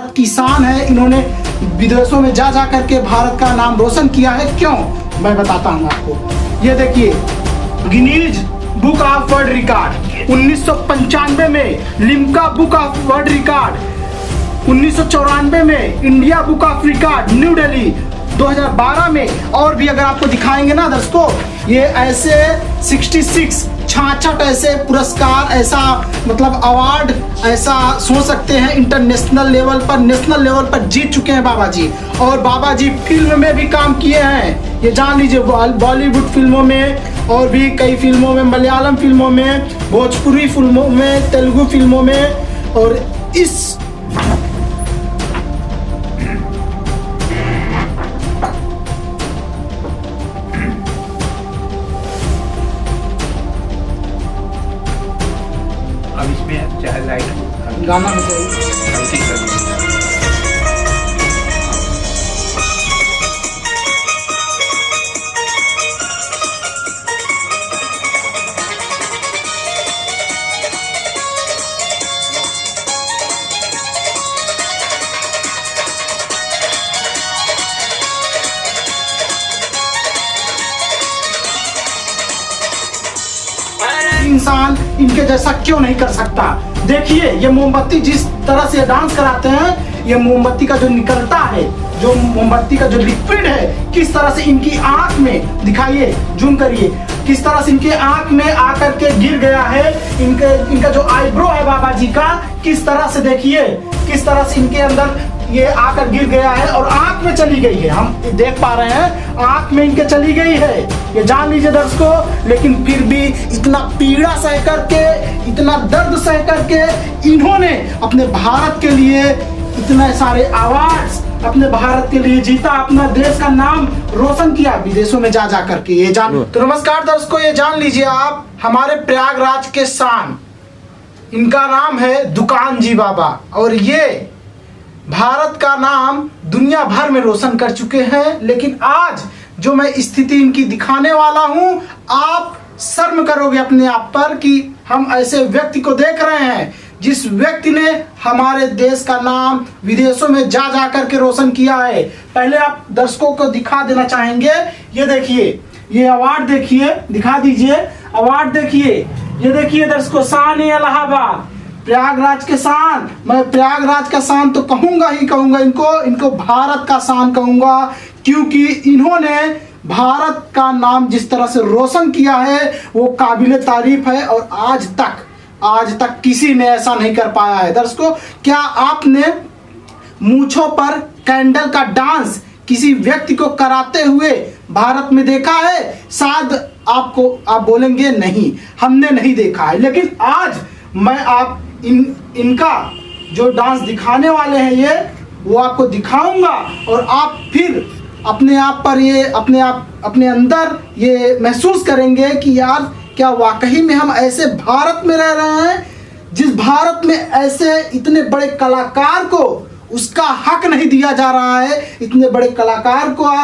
भारत की शान है। इन्होंने विदेशों में जा जा करके भारत का नाम रोशन किया है। क्यों, मैं बताता हूँ आपको। ये देखिए, Guinness book of world record 1995 में, Limca book of world record 1994 में, India book of record new Delhi 2012 में। और भी अगर आपको दिखाएंगे ना दर्शकों, ये ऐसे 66 ऐसे पुरस्कार, ऐसा मतलब अवार्ड, ऐसा सोच सकते हैं इंटरनेशनल लेवल पर, नेशनल लेवल पर जीत चुके हैं बाबा जी। और बाबा जी फिल्म में भी काम किए हैं, ये जान लीजिए। बॉलीवुड फिल्मों में और भी कई फिल्मों में, मलयालम फिल्मों में, भोजपुरी फिल्मों में, तेलुगु फिल्मों में। और इस अब इसमें चाहे लाइट गाना हल्की कर दीजिए। इंसान इनके जैसा क्यों नहीं कर सकता। देखिए, ये मोमबत्ती जिस तरह से डांस कराते हैं, ये मोमबत्ती का जो निकलता है, जो मोमबत्ती का जो लिक्विड है, किस तरह से इनकी आंख में, दिखाइए, जूम करिए, किस तरह से इनके आंख में आकर के गिर गया है। इनका जो आईब्रो है बाबा जी का, किस तरह से देखिए, किस तरह से इनके अंदर ये आकर गिर गया है और आंख में चली गई है। हम देख पा रहे हैं, आंख में इनके चली गई है, ये जान लीजिए दर्शकों। लेकिन फिर भी इतना पीड़ा सह करके, इतना दर्द सह करके इन्होंने अपने भारत के लिए इतने सारे अवार्ड्स अपने भारत के लिए जीता, अपना देश का नाम रोशन किया विदेशों में जा जा करके। ये जान, तो नमस्कार दर्शकों, ये जान लीजिए आप, हमारे प्रयागराज के शान, इनका नाम है दुकान जी बाबा। और ये भारत का नाम दुनिया भर में रोशन कर चुके हैं। लेकिन आज जो मैं स्थिति इनकी दिखाने वाला हूं, आप शर्म करोगे अपने आप पर कि हम ऐसे व्यक्ति को देख रहे हैं, जिस व्यक्ति ने हमारे देश का नाम विदेशों में जा जा करके रोशन किया है। पहले आप दर्शकों को दिखा देना चाहेंगे, ये देखिए, ये अवार्ड देखिए, दिखा दीजिए अवार्ड, देखिए, ये देखिए दर्शकों, शान इलाहाबाद, प्रयागराज के शान। मैं प्रयागराज का शान तो कहूंगा ही कहूंगा, इनको भारत का शान कहूंगा, क्योंकि इन्होंने भारत का नाम जिस तरह से रोशन किया है वो काबिले तारीफ है। और आज तक किसी ने ऐसा नहीं कर पाया है। दर्शकों, क्या आपने मूंछों पर कैंडल का डांस किसी व्यक्ति को कराते हुए भारत में देखा है? शायद आप बोलेंगे नहीं, हमने नहीं देखा है। लेकिन आज मैं आप इनका जो डांस दिखाने वाले हैं, ये वो आपको दिखाऊंगा। और आप फिर अपने आप पर ये अपने अंदर ये महसूस करेंगे कि यार, क्या वाकई में हम ऐसे भारत में रह रहे हैं, जिस भारत में ऐसे इतने बड़े कलाकार को उसका हक नहीं दिया जा रहा है, इतने बड़े कलाकार को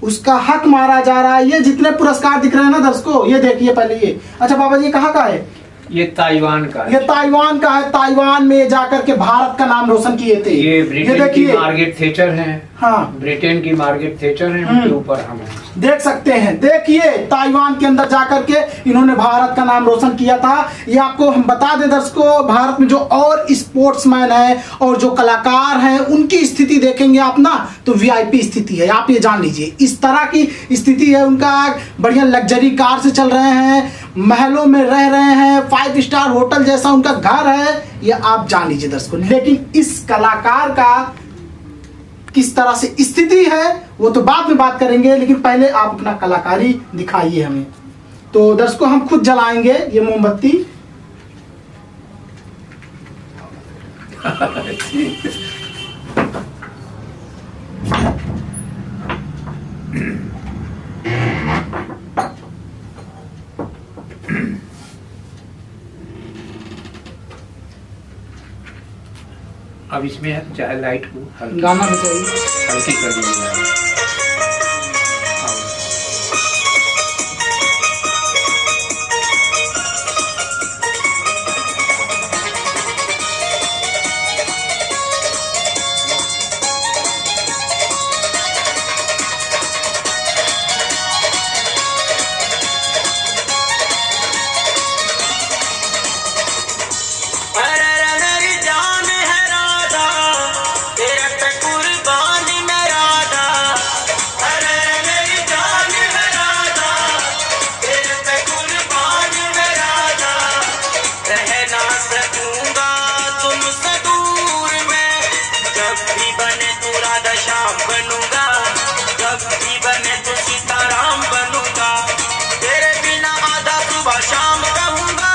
उसका हक मारा जा रहा है। ये जितने पुरस्कार दिख रहे हैं ना दर्शकों, ये देखिए पहले ये, अच्छा बाबा जी कहाँ का है? ये ताइवान का है। ये ताइवान का है। ताइवान में जाकर के भारत का नाम रोशन किए थे। ये ब्रिटेन की मार्गरेट थैचर है। हाँ, ब्रिटेन की मार्गरेट थैचर है, उनके ऊपर हम देख सकते हैं। देखिए, ताइवान के अंदर जाकर के इन्होंने भारत का नाम रोशन किया था। ये आपको हम बता दें दर्शकों, भारत में जो और स्पोर्ट्समैन है और जो कलाकार हैं, उनकी स्थिति देखेंगे आप ना, तो वीआईपी स्थिति है। आप ये जान लीजिए, इस तरह की स्थिति है उनका। बढ़िया लग्जरी कार से चल रहे हैं, महलों में रह रहे हैं, 5 स्टार होटल जैसा उनका घर है, ये आप जान लीजिए दर्शकों। लेकिन इस कलाकार का किस तरह से स्थिति है वो तो बाद में बात करेंगे, लेकिन पहले आप अपना कलाकारी दिखाइए हमें। तो दर्शकों, हम खुद जलाएंगे ये मोमबत्ती। अब इसमें चाहे लाइट को गाना बजाइए, हल्की कर दीजिए। जब भी बने तू राधा श्याम बनूंगा, जब भी बने तू सीताराम बनूंगा। तेरे बिना आधा सुबह शाम कहूंगा,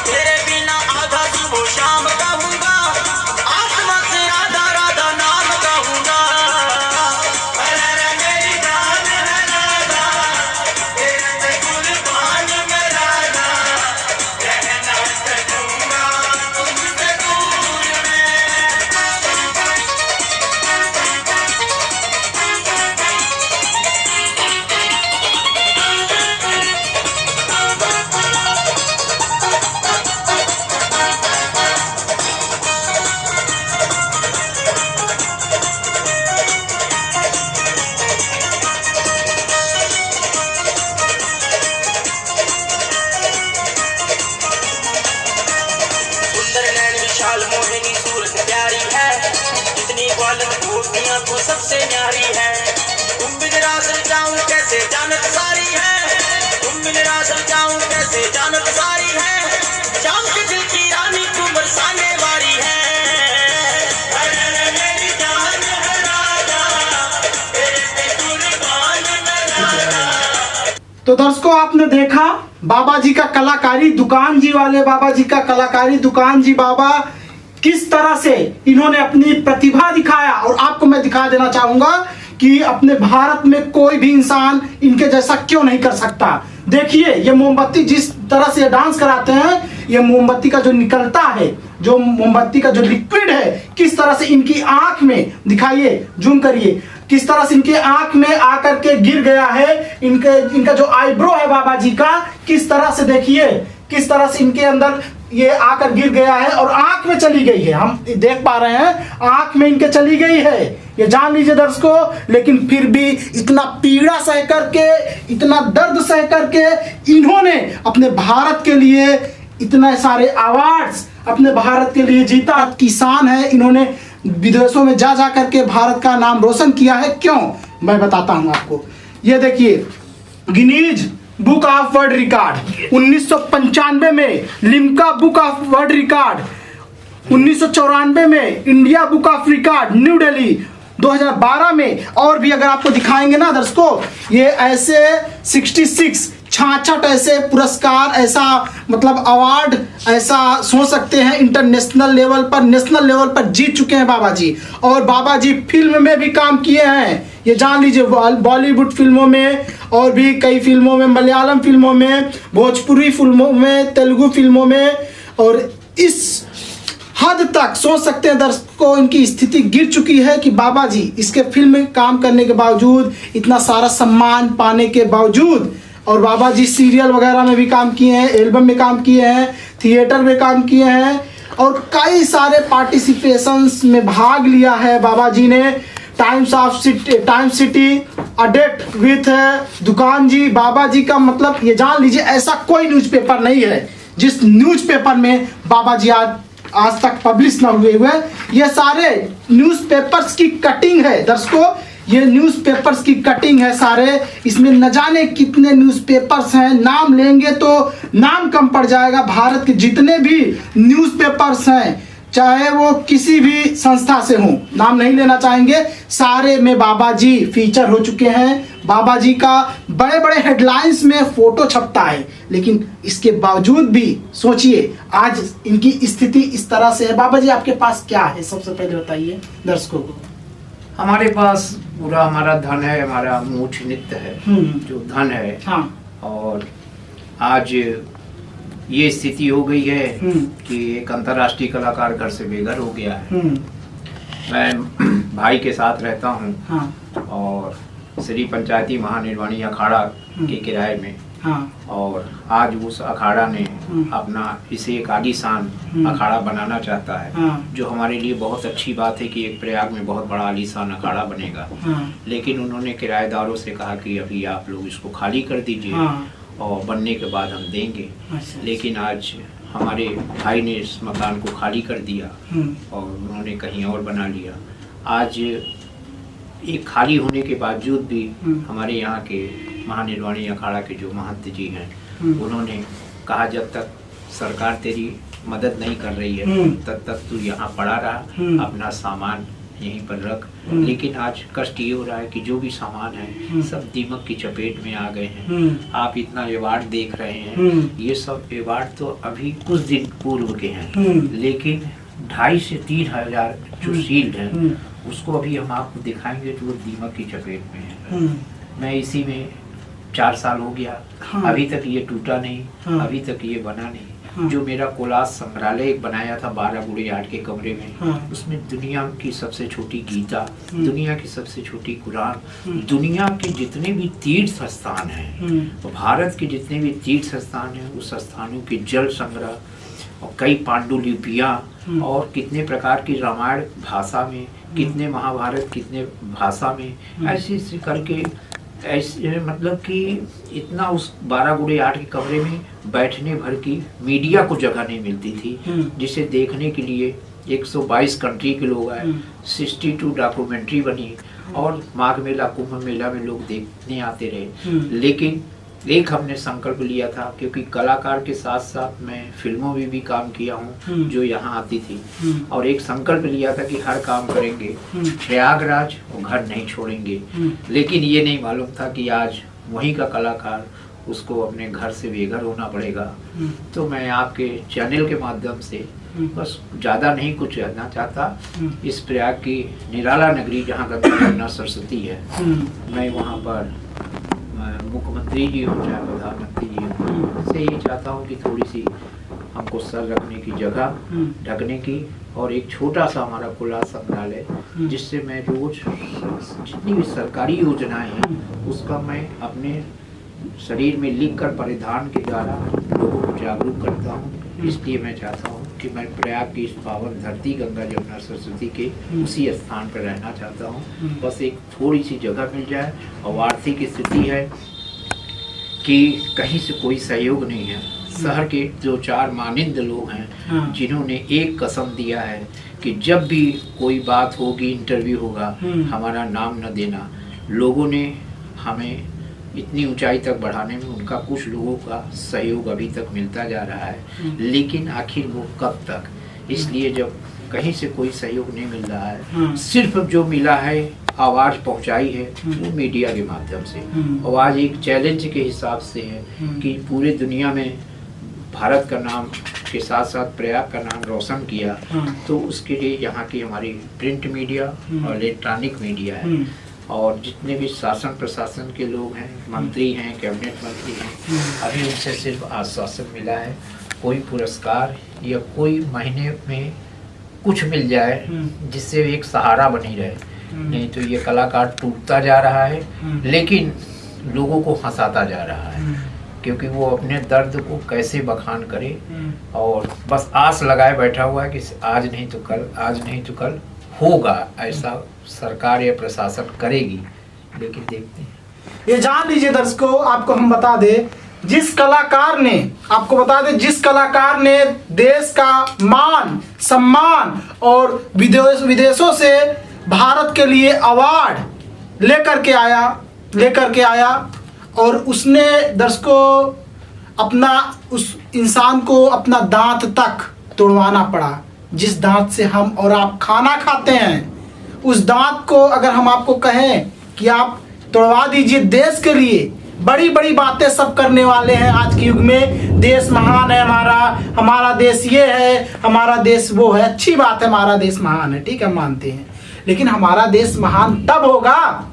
तेरे बिना आधा सुबह शाम कहूंगा। आत्मा से राधा राधा नाम कहूंगा। अरे रे मेरी जान है राधा, तेरे पे कुर्बान मैं राधा। रहना सकूंगा तुमसे दूर मैं। सुंदर नैन विशाल मोहिनी सूरत प्यारी है, जितनी ग्वालन गोपियां तो सबसे न्यारी है। तुम बिन रास जाऊं कैसे जानत सारी है, तुम बिन रास जाऊं कैसे जानत सारी है। जाम के दिल की रानी तू बरसाने वाली है। अरे रे मेरी जान है राधा, तेरे पे कुर्बान मैं राधा। तो दर्शकों आपने देखा बाबा जी का कलाकारी दुकान जी वाले बाबा जी का कलाकारी दुकान जी बाबा किस तरह से इन्होंने अपनी प्रतिभा दिखाया। और आपको मैं दिखा देना चाहूंगा कि अपने भारत में कोई भी इंसान इनके जैसा क्यों नहीं कर सकता। देखिए ये मोमबत्ती जिस तरह से डांस कराते हैं, ये मोमबत्ती का जो निकलता है, जो मोमबत्ती का जो लिक्विड है, किस तरह से इनकी आंख में, दिखाइए जूम करिए, किस तरह से इनके आंख में आकर के गिर गया है। इनका जो आईब्रो है बाबा जी का, किस तरह से देखिए, किस तरह से इनके अंदर ये आकर गिर गया है और आंख में चली गई है। हम देख पा रहे हैं आंख में इनके चली गई है, ये जान लीजिए दर्शकों। लेकिन फिर भी इतना पीड़ा सह करके, इतना दर्द सह करके इन्होंने अपने भारत के लिए इतने सारे अवार्ड्स अपने भारत के लिए जीता। किसान है, इन्होंने विदेशों में जा जा करके भारत का नाम रोशन किया है। क्यों, मैं बताता हूं आपको। ये देखिए Guinness book of world record 1995 में, Limca book of world record 1994 में, India book of record new Delhi 2012 में। और भी अगर आपको दिखाएंगे ना दर्शकों, ये ऐसे 66 66 ऐसे पुरस्कार, ऐसा मतलब अवार्ड, ऐसा सोच सकते हैं इंटरनेशनल लेवल पर, नेशनल लेवल पर जीत चुके हैं बाबा जी। और बाबा जी फिल्म में भी काम किए हैं, ये जान लीजिए, बॉलीवुड फिल्मों में और भी कई फिल्मों में, मलयालम फिल्मों में, भोजपुरी फिल्मों में, तेलुगु फिल्मों में। और इस हद तक सोच सकते हैं दर्शकों इनकी स्थिति गिर चुकी है कि बाबा जी इसके फिल्म में काम करने के बावजूद, इतना सारा सम्मान पाने के बावजूद, और बाबा जी सीरियल वगैरह में भी काम किए हैं, एल्बम में काम किए हैं, थिएटर में काम किए हैं और कई सारे पार्टिसिपेशंस में भाग लिया है बाबा जी ने। Times City, a date with दुकान जी, बाबा जी का मतलब ये जान लीजिए ऐसा कोई न्यूज़पेपर नहीं है जिस न्यूज़पेपर में बाबा जी आज तक पब्लिश ना हुए। ये सारे न्यूज़पेपर्स की कटिंग है दर्शकों, ये न्यूज़पेपर्स की कटिंग है सारे। इसमें न जाने कितने न्यूज़पेपर्स हैं, नाम लेंगे तो नाम कम पड़ जाएगा। भारत के जितने भी न्यूज़पेपर्स हैं, चाहे वो किसी भी संस्था से हों, नाम नहीं लेना चाहेंगे, सारे में बाबा जी फीचर हो चुके हैं। बाबा जी का बड़े बड़े हेडलाइंस में फोटो छपता है, लेकिन इसके बावजूद भी सोचिए आज इनकी स्थिति इस तरह से है। बाबा जी आपके पास क्या है, सबसे पहले बताइए दर्शकों को। हमारे पास पूरा हमारा धन है, हमारा मूछ नृत्य है, जो धन है। हाँ। और आज ये स्थिति हो गई है कि एक अंतर्राष्ट्रीय कलाकार घर से बेघर हो गया है। मैं भाई के साथ रहता हूँ। हाँ। और श्री पंचायती महानिर्वाणी अखाड़ा के किराए में। हाँ। और आज उस अखाड़ा ने अपना इसे एक आलीशान अखाड़ा बनाना चाहता है। हाँ। जो हमारे लिए बहुत अच्छी बात है कि एक प्रयाग में बहुत बड़ा आलीशान अखाड़ा बनेगा। हाँ। लेकिन उन्होंने किराएदारों से कहा कि अभी आप लोग इसको खाली कर दीजिए। हाँ। और बनने के बाद हम देंगे। अच्छा। लेकिन आज हमारे भाई ने इस मकान को खाली कर दिया और उन्होंने कहीं और बना लिया। आज ये खाली होने के बावजूद भी हमारे यहाँ के महानिर्वाणी अखाड़ा के जो महंत जी हैं, उन्होंने कहा जब तक सरकार तेरी मदद नहीं कर रही है तब तक तू यहाँ पड़ा रहा, अपना सामान यहीं पर रख, लेकिन आज कष्ट ये हो रहा है कि जो भी सामान है सब दीमक की चपेट में आ गए हैं। आप इतना अवार्ड देख रहे हैं, ये सब अवार्ड तो अभी कुछ दिन पूर्व के हैं, लेकिन 2,500 से 3,000 जो शील्ड है उसको अभी हम आपको दिखाएंगे तो वो दीमक की चपेट में है। मैं इसी में 4 साल हो गया, अभी तक ये टूटा नहीं, अभी तक ये बना नहीं। जो मेरा कोलाज संग्रहालय बनाया था 12 गुड़े 8 के कमरे में, उसमें दुनिया की सबसे छोटी गीता, दुनिया की सबसे छोटी कुरान, दुनिया के जितने भी तीर्थ स्थान हैं, भारत के जितने भी तीर्थ स्थान हैं, उस स्थानों के जल संग्रह और कई पांडुलिपियाँ और कितने प्रकार की रामायण भाषा में, कितने महाभारत कितने भाषा में, ऐसे करके ऐसे मतलब कि इतना उस 12 गुड़े 8 के कमरे में बैठने भर की मीडिया को जगह नहीं मिलती थी, जिसे देखने के लिए 122 कंट्री के लोग आए, 62 डॉक्यूमेंट्री बनी और माघ मेला कुंभ मेला में लोग देखने आते रहे। लेकिन एक हमने संकल्प लिया था, क्योंकि कलाकार के साथ साथ मैं फिल्मों में भी काम किया हूँ जो यहाँ आती थी, और एक संकल्प लिया था कि हर काम करेंगे, प्रयागराज और घर नहीं छोड़ेंगे। लेकिन ये नहीं मालूम था कि आज वहीं का कलाकार उसको अपने घर से बेघर होना पड़ेगा। तो मैं आपके चैनल के माध्यम से बस ज़्यादा नहीं कुछ कहना चाहता, इस प्रयाग की निराला नगरी जहाँ गंगा यमुना सरस्वती है, मैं वहाँ पर मुख्यमंत्री जी हो चाहे प्रधानमंत्री जी हो, से ये चाहता हूँ कि थोड़ी सी हमको सर रखने की जगह, ढकने की, और एक छोटा सा हमारा खुला संग्रहालय, जिससे मैं रोज जितनी भी सरकारी योजनाएं हैं उसका मैं अपने शरीर में लिखकर परिधान के द्वारा लोगों को जागरूक करता हूँ। इसलिए मैं चाहता हूँ कि मैं प्रयाग की इस पावन धरती गंगा यमुना सरस्वती के उसी स्थान पर रहना चाहता हूँ। बस एक थोड़ी सी जगह मिल जाए, और आर्थिक स्थिति है कि कहीं से कोई सहयोग नहीं है। शहर के जो 4 मानिंद लोग हैं जिन्होंने एक कसम दिया है कि जब भी कोई बात होगी, इंटरव्यू होगा, हमारा नाम न देना। लोगों ने हमें इतनी ऊंचाई तक बढ़ाने में उनका कुछ लोगों का सहयोग अभी तक मिलता जा रहा है, लेकिन आखिर वो कब तक। इसलिए जब कहीं से कोई सहयोग नहीं मिल रहा है, सिर्फ जो मिला है आवाज़ पहुंचाई है वो मीडिया के माध्यम से। आवाज़ एक चैलेंज के हिसाब से है कि पूरे दुनिया में भारत का नाम के साथ साथ प्रयाग का नाम रोशन किया, तो उसके लिए यहाँ की हमारी प्रिंट मीडिया और इलेक्ट्रॉनिक मीडिया है, और जितने भी शासन प्रशासन के लोग हैं, मंत्री हैं, कैबिनेट मंत्री हैं, अभी उनसे सिर्फ आश्वासन मिला है, कोई पुरस्कार या कोई महीने में कुछ मिल जाए जिससे एक सहारा बनी रहे। नहीं तो ये कलाकार टूटता जा रहा है, लेकिन लोगों को हंसाता जा रहा है, क्योंकि वो अपने दर्द को कैसे बखान करे, और बस आस लगाए बैठा हुआ है कि आज नहीं तो कल, आज नहीं तो कल होगा, ऐसा सरकार या प्रशासन करेगी। लेकिन देखते हैं। ये जान लीजिए दर्शकों, आपको हम बता दें, जिस कलाकार ने, आपको बता दें, जिस कलाकार ने देश का मान सम्मान और विदेशों से भारत के लिए अवार्ड लेकर के आया, और उसने दर्शकों अपना, उस इंसान को अपना दांत तक तोड़वाना पड़ा। जिस दांत से हम और आप खाना खाते हैं, उस दांत को अगर हम आपको कहें कि आप तोड़वा दीजिए देश के लिए, बड़ी बड़ी बातें सब करने वाले हैं आज के युग में। देश महान है हमारा देश ये है, हमारा देश वो है। अच्छी बात है, हमारा देश महान है, ठीक है, मानते हैं, लेकिन हमारा देश महान तब होगा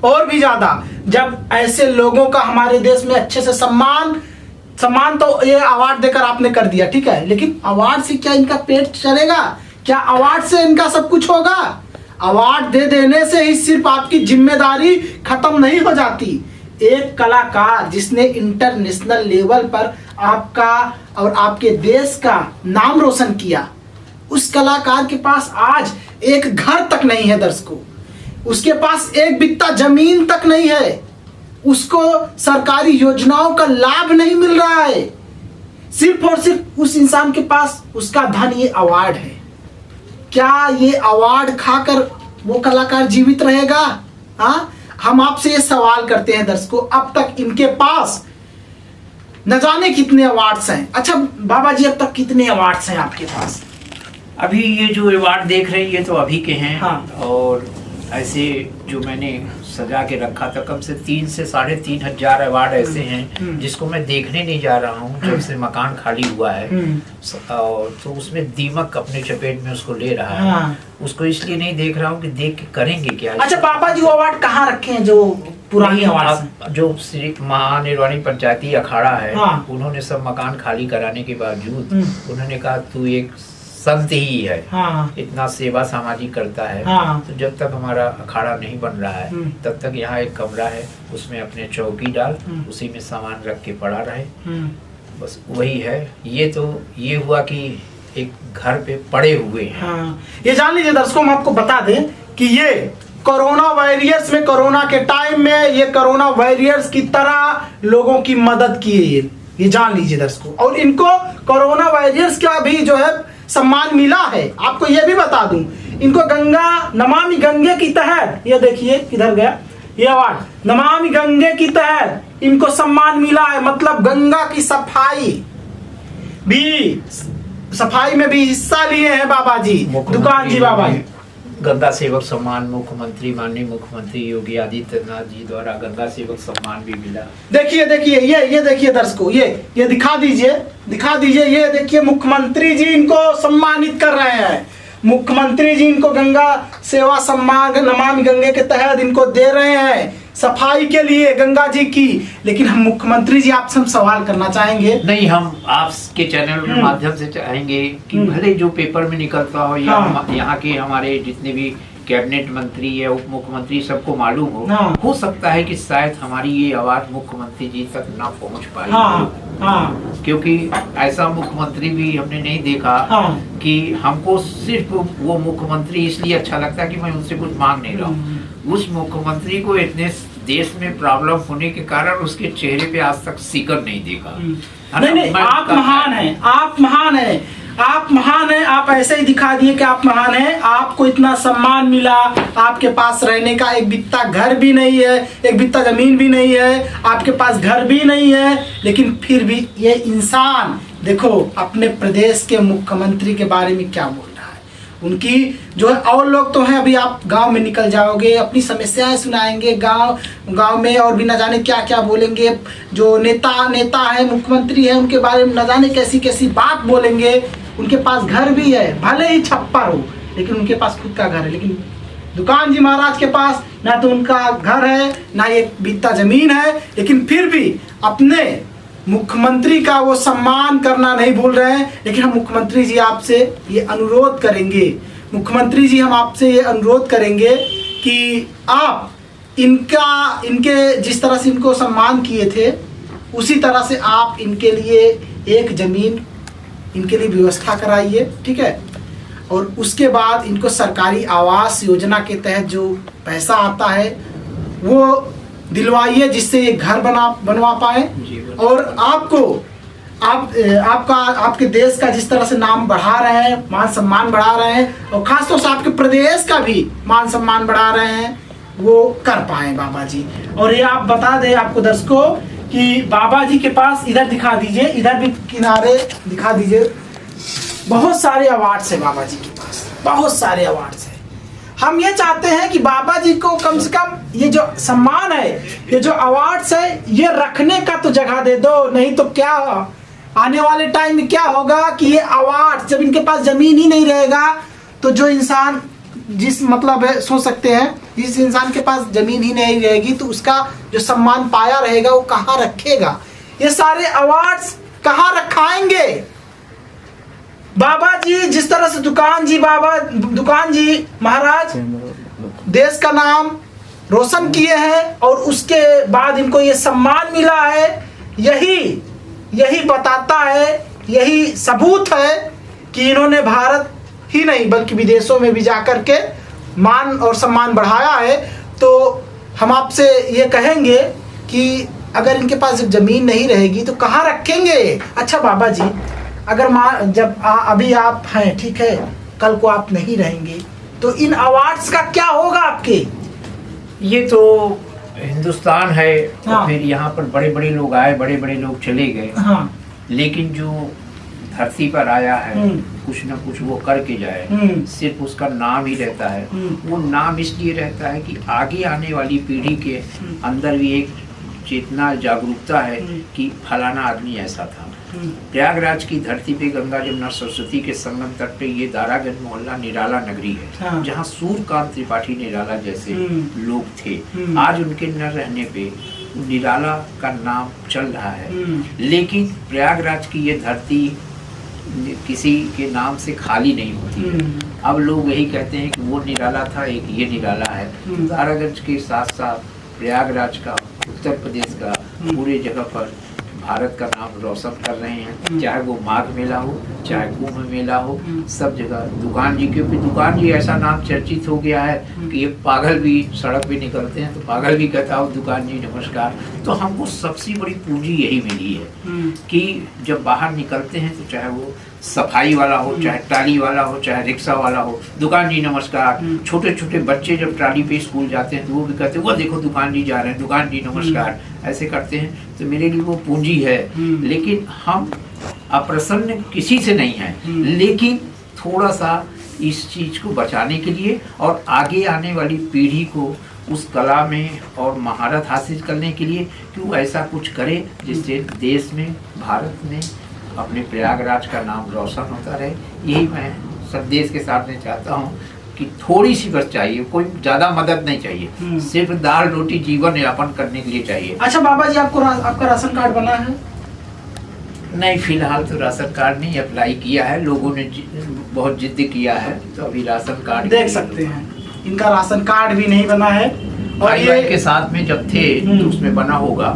और भी ज्यादा जब ऐसे लोगों का हमारे देश में अच्छे से सम्मान तो ये अवार्ड देकर आपने कर दिया, ठीक है, लेकिन अवार्ड से क्या इनका पेट चलेगा? क्या अवार्ड से इनका सब कुछ होगा? अवार्ड दे देने से ही सिर्फ आपकी जिम्मेदारी खत्म नहीं हो जाती। एक कलाकार जिसने इंटरनेशनल लेवल पर आपका और आपके देश का नाम रोशन किया, उस कलाकार के पास आज एक घर तक नहीं है दर्शकों, उसके पास एक बित्ता जमीन तक नहीं है, उसको सरकारी योजनाओं का लाभ नहीं मिल रहा है। सिर्फ और सिर्फ उस इंसान के पास उसका धन ये अवार्ड है। क्या ये अवार्ड खाकर वो कलाकार जीवित रहेगा? हाँ, हम आपसे ये सवाल करते हैं दर्शकों, अब तक इनके पास न जाने कितने अवार्ड्स हैं। अच्छा बाबा जी, अब तक कितने अवार्ड्स हैं आपके पास? अभी ये जो अवार्ड देख रहे हैं ये तो अभी के हैं। हाँ। और ऐसे जो मैंने सजा के रखा था कम से 3 से 3,500 अवार्ड ऐसे हैं जिसको मैं देखने नहीं जा रहा हूँ जब से मकान खाली हुआ है। और तो उसमें दीमक अपने चपेट में उसको ले रहा है। हाँ। उसको इसलिए नहीं देख रहा हूँ कि देख के करेंगे क्या। अच्छा बाबा जी वो अवार्ड कहाँ रखे हैं जो पुरानी अवार्ड? जो श्री महानिर्वाणी पंचायती अखाड़ा है, हाँ। उन्होंने सब मकान खाली कराने के बावजूद उन्होंने कहा तू एक संत ही है। हाँ। इतना सेवा सामाजिक करता है। हाँ। तो जब तक हमारा अखाड़ा नहीं बन रहा है तब तक यहाँ एक कमरा है, उसमें अपने चौकी डाल उसी में सामान रख के पड़ा रहे, बस वही है। ये हुआ कि एक घर पे पड़े हुए हैं। हाँ। ये जान लीजिए दर्शकों, हम आपको बता दें कि ये कोरोना वॉरियर्स में, कोरोना के टाइम में ये कोरोना वॉरियर्स की तरह लोगों की मदद की है। ये जान लीजिए दर्शकों, और इनको कोरोना वॉरियर्स का भी जो है सम्मान मिला है। आपको ये भी बता दूं, इनको गंगा नमामि गंगे की तहत, ये देखिए किधर गया ये अवार्ड, नमामि गंगे की तहत इनको सम्मान मिला है। मतलब गंगा की सफाई में भी हिस्सा लिए हैं बाबा जी, दुकान जी बाबा जी। गंगा सेवक सम्मान मुख्यमंत्री, माननीय मुख्यमंत्री योगी आदित्यनाथ जी द्वारा गंगा सेवक सम्मान भी मिला। देखिए ये देखिए दर्शकों, ये दिखा दीजिए ये देखिए मुख्यमंत्री जी इनको सम्मानित कर रहे हैं। मुख्यमंत्री जी इनको गंगा सेवा सम्मान नमामि गंगे के तहत इनको दे रहे हैं सफाई के लिए गंगा जी की। लेकिन हम मुख्यमंत्री जी आपसे हम सवाल करना चाहेंगे। नहीं, हम आपके चैनल के माध्यम से चाहेंगे कि भले जो पेपर में निकलता हो या यहाँ के हमारे जितने भी कैबिनेट मंत्री या उप मुख्यमंत्री सबको मालूम हो सकता है कि शायद हमारी ये आवाज मुख्यमंत्री जी तक ना पहुँच पाए। क्योंकि ऐसा मुख्यमंत्री भी हमने नहीं देखा कि हमको सिर्फ वो मुख्यमंत्री इसलिए अच्छा लगता है कि मैं उनसे कुछ मांग नहीं रहा हूँ। उस मुख्यमंत्री को इतने देश में प्रॉब्लम होने के कारण उसके चेहरे पे आज तक सिकर नहीं देखा। नहीं, आप महान हैं, आप महान हैं। आप ऐसे ही दिखा दिए कि आप महान हैं। आपको इतना सम्मान मिला, आपके पास रहने का एक बित्ता घर भी नहीं है, एक बित्ता जमीन भी नहीं है, आपके पास घर भी नहीं है, लेकिन फिर भी ये इंसान देखो अपने प्रदेश के मुख्यमंत्री के बारे में क्या बोल रहा है। उनकी जो है, और लोग तो हैं, अभी आप गांव में निकल जाओगे अपनी समस्याएं सुनाएंगे गांव में, और भी न जाने क्या क्या बोलेंगे। जो नेता है, मुख्यमंत्री है, उनके बारे में न जाने कैसी कैसी बात बोलेंगे। उनके पास घर भी है, भले ही छप्पर हो, लेकिन उनके पास खुद का घर है। लेकिन दुकान जी महाराज के पास ना तो उनका घर है ना एक बित्ता जमीन है, लेकिन फिर भी अपने मुख्यमंत्री का वो सम्मान करना नहीं भूल रहे हैं। लेकिन हम मुख्यमंत्री जी आपसे ये अनुरोध करेंगे, मुख्यमंत्री जी हम आपसे ये अनुरोध करेंगे कि आप इनके जिस तरह से इनको सम्मान किए थे उसी तरह से आप इनके लिए एक जमीन इनके लिए व्यवस्था कराइए, ठीक है। और उसके बाद इनको सरकारी आवास योजना के तहत जो पैसा आता है वो दिलवाइए, जिससे ये घर बनवा पाए। और आपके देश का जिस तरह से नाम बढ़ा रहे हैं, मान सम्मान बढ़ा रहे हैं, और खासतौर से आपके प्रदेश का भी मान सम्मान बढ़ा रहे हैं, वो कर पाए बाबा जी। और ये आप बता दें आपको दर्शकों कि बाबा जी के पास, इधर दिखा दीजिए, इधर भी किनारे दिखा दीजिए, बहुत सारे अवार्ड्स है बाबा जी के पास, बहुत सारे अवार्ड्स है। हम ये चाहते हैं कि बाबा जी को कम से कम ये जो सम्मान है, ये जो अवार्ड्स है, ये रखने का तो जगह दे दो। नहीं तो क्या आने वाले टाइम में क्या होगा कि ये अवार्ड जब इनके पास जमीन ही नहीं रहेगा, तो जो इंसान जिस मतलब है सोच सकते हैं, जिस इंसान के पास जमीन ही नहीं रहेगी तो उसका जो सम्मान पाया रहेगा वो कहाँ रखेगा? ये सारे अवार्ड्स कहाँ रखाएंगे? बाबा जी जिस तरह से दुकान जी महाराज देश का नाम रोशन किए हैं और उसके बाद इनको ये सम्मान मिला है, यही बताता है, यही सबूत है कि इन्होंने भारत ही नहीं बल्कि विदेशों में भी जाकर के मान और सम्मान बढ़ाया है। तो हम आपसे ये कहेंगे कि अगर इनके पास जब जमीन नहीं रहेगी तो कहाँ रखेंगे? अच्छा बाबा जी, अगर अभी आप हैं, ठीक है, कल को आप नहीं रहेंगे तो इन अवार्ड्स का क्या होगा आपके? ये तो हिंदुस्तान है, तो फिर यहाँ पर बड़े बड़े लोग आए, बड़े बड़े लोग चले गए। लेकिन जो धरती पर आया है कुछ न कुछ वो करके जाए, सिर्फ उसका नाम ही रहता है। वो नाम इसलिए रहता है कि आगे आने वाली पीढ़ी के अंदर भी एक चेतना जागरूकता है कि फलाना आदमी ऐसा था। प्रयागराज की धरती पे गंगा जमुना सरस्वती के संगम तट पे ये दारागंज मोहल्ला निराला नगरी है, जहाँ सूर्यकांत त्रिपाठी निराला जैसे लोग थे। आज उनके न रहने पे निराला का नाम चल रहा है, लेकिन प्रयागराज की ये धरती किसी के नाम से खाली नहीं होती है। अब लोग यही कहते हैं कि वो निराला था, एक ये निराला है। दारागंज के साथ साथ प्रयागराज का, उत्तर प्रदेश का, पूरे जगह पर भारत का नाम रोशन कर रहे हैं। चाहे वो माघ मेला हो, चाहे कुंभ मेला हो, सब जगह दुकान जी, क्योंकि दुकान जी ऐसा नाम चर्चित हो गया है कि ये पागल भी सड़क पे निकलते हैं तो पागल भी कहता हो दुकान जी नमस्कार। तो हमको सबसे बड़ी पूंजी यही मिली है कि जब बाहर निकलते हैं तो चाहे वो सफाई वाला हो, चाहे ट्राली वाला हो, चाहे रिक्शा वाला हो, दुकान जी नमस्कार। छोटे छोटे बच्चे जब ट्राली पे स्कूल जाते हैं तो वो भी कहते हैं वो देखो दुकान जी जा रहे हैं, दुकान जी नमस्कार, ऐसे करते हैं। तो मेरे लिए वो पूंजी है। लेकिन हम अप्रसन्न किसी से नहीं है, लेकिन थोड़ा सा इस चीज को बचाने के लिए और आगे आने वाली पीढ़ी को उस कला में और महारत हासिल करने के लिए कि वो ऐसा कुछ करे जिससे देश में, भारत में अपने प्रयागराज का नाम रोशन होता रहे। यही मैं सब देश के सामने चाहता हूँ कि थोड़ी सी बस चाहिए, कोई ज्यादा मदद नहीं चाहिए, सिर्फ दाल रोटी जीवन यापन करने के लिए चाहिए। अच्छा बाबा जी, आपका राशन कार्ड बना है? नहीं, फिलहाल तो राशन कार्ड नहीं अप्लाई किया है। लोगों ने बहुत जिद किया है तो अभी राशन कार्ड देख सकते हैं, इनका राशन कार्ड भी नहीं बना है। और ये के साथ में जब थे तो उसमें बना होगा,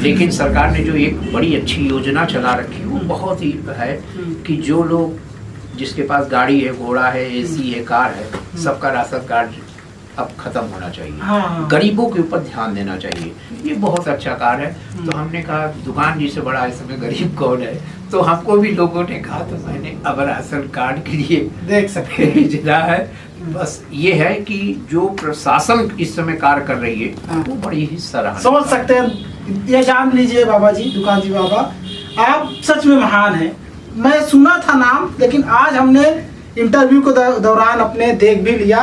लेकिन सरकार ने जो एक बड़ी अच्छी योजना चला रखी वो बहुत ही है कि जो लोग जिसके पास गाड़ी है, घोड़ा है, एसी है, कार है, सबका राशन कार्ड अब खत्म होना चाहिए। गरीबों के ऊपर ध्यान देना चाहिए। ये बहुत अच्छा कार्य है। तो हमने कहा दुकान जी से बड़ा इस समय गरीब कौन है, तो हमको भी लोगों ने कहा, तो मैंने अब राशन कार्ड के लिए देख सकते भेजना है। बस ये है कि जो प्रशासन इस समय कार्य कर रही है वो बड़ी ही सराहनीय। समझ सकते हैं, ये जान लीजिए बाबा जी, दुकान जी बाबा, आप सच में महान हैं। मैं सुना था नाम, लेकिन आज हमने इंटरव्यू के दौरान अपने देख भी लिया।